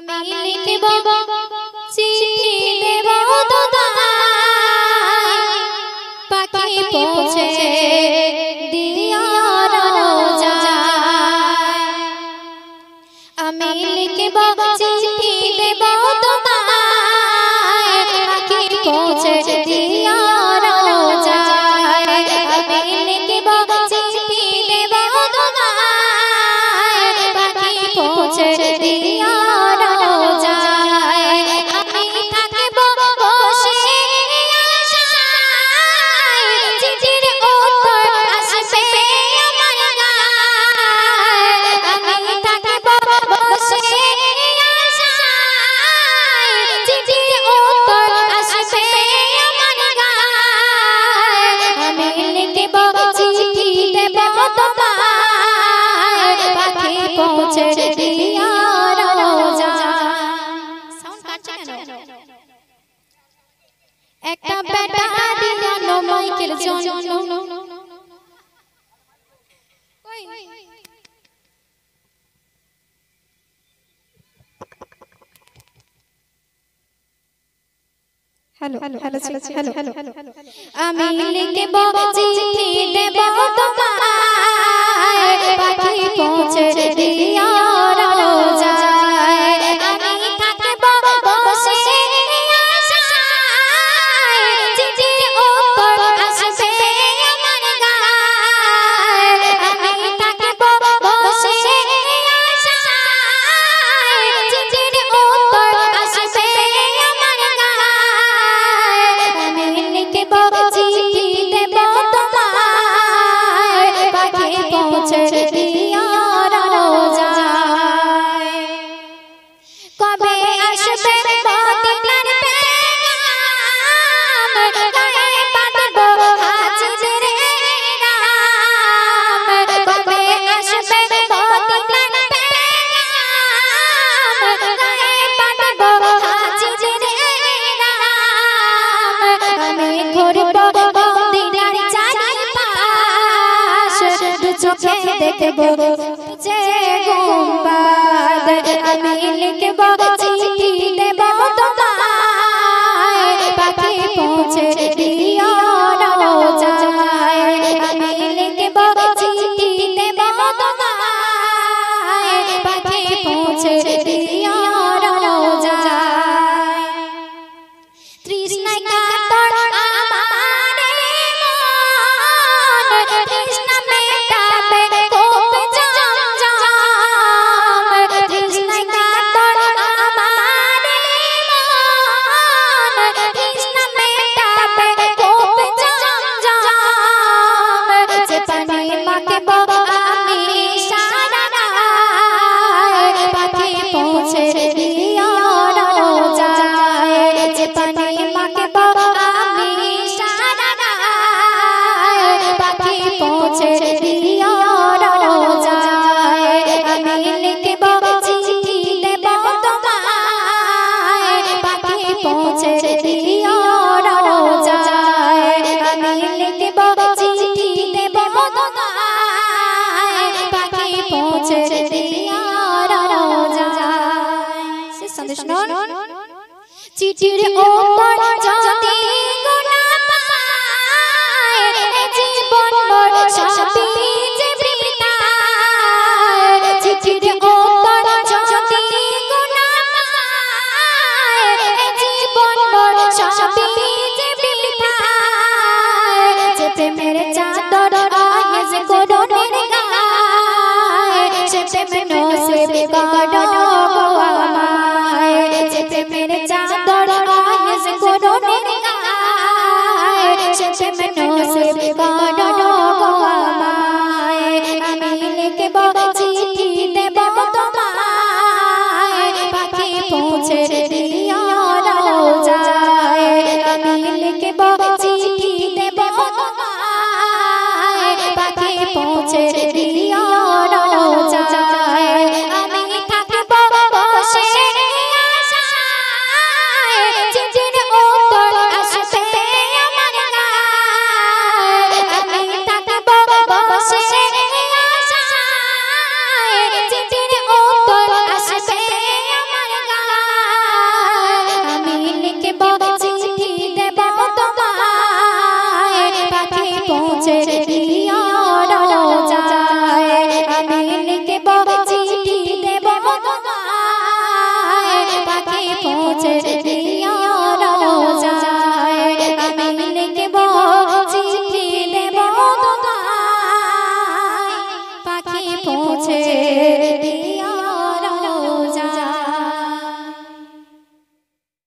আমি লিখব চিঠি দেব তোমায় পাখি পৌঁছে দিও রোজায় আমি লিখব চিঠি দেব তোমায় পাখি পৌঁছে দিও রোজায় আমি লিখব চিঠি দেব তোমায় পাখি পৌঁছে দিও একটা বেটা দিলানো মাইকের জন্য हेलो हेलो हेलो हेलो আমি লিখব চিঠি দেব তোমায় পাখি পৌঁছে দিও রোজায় আমি থাকব বসে আশায় চিঠির উপর আসবে আমার গায় আমি থাকব বসে আশায় চিঠির উপর আসবে আমার গায় আমি লিখব চিঠি দেব তোমায় পাখি পৌঁছে দিও রোজায় কবে আসবে মদিনার পেগাম গায়ে বাঁধব হাজির নাম কবে আসবে মদিনার পেগাম গায়ে বাঁধব হাজির নাম আমি ঘুরব মদিনার চারিপাশ দু চোখে দেখব যে গুম্বাদ আমি লিখব চিঠি দেব তোমায় পাখি পৌঁছে দিও রোজায় আমি লিখব চিঠি দেব তোমায় পাখি পৌঁছে দিও রোজায় তৃষ্ণায় কাতর আমার মন তৃষ্ণা মেটাবে কোপ জমজম তৃষ্ণায় কাতর আমার মন তৃষ্ণা মেটাবে কোপ জমজম যে পানি মাখব আমি সারা গায় পাখি পৌঁছে দিও রোজায় যে পানি মাখব আমি সারা গায় পাখি পৌঁছে দিও রোজায় আমি লিখব চিঠি দেব তোমায় পাখি পৌঁছে দিও রোজায় আমি লিখব চিঠি দেব তোমায় পাখি পৌঁছে দিও রোজায় সে সন্দেশ নন চিঠির উপর যদি গুনাহ পায় জীবন মোর সবই যে বৃথা চিঠির উপর যদি গুনাহ পায় জীবন মোর সবই যে বৃথা যে প্রেমের চাদর আহেজ করুণের গায় সে প্রেম নসিব করো গো আমায় যে প্রেমের চাদর আহেজ করুণের গায় সে প্রেম নসিব করো গো আমায় আমি লিখব চিঠি দেব তোমায় পাখি পৌঁছে দিও রোজায় আমি লিখব চিঠি দেব তোমায় পাখি পৌঁছে দিও রোজায় আমি থাকব পৌঁছে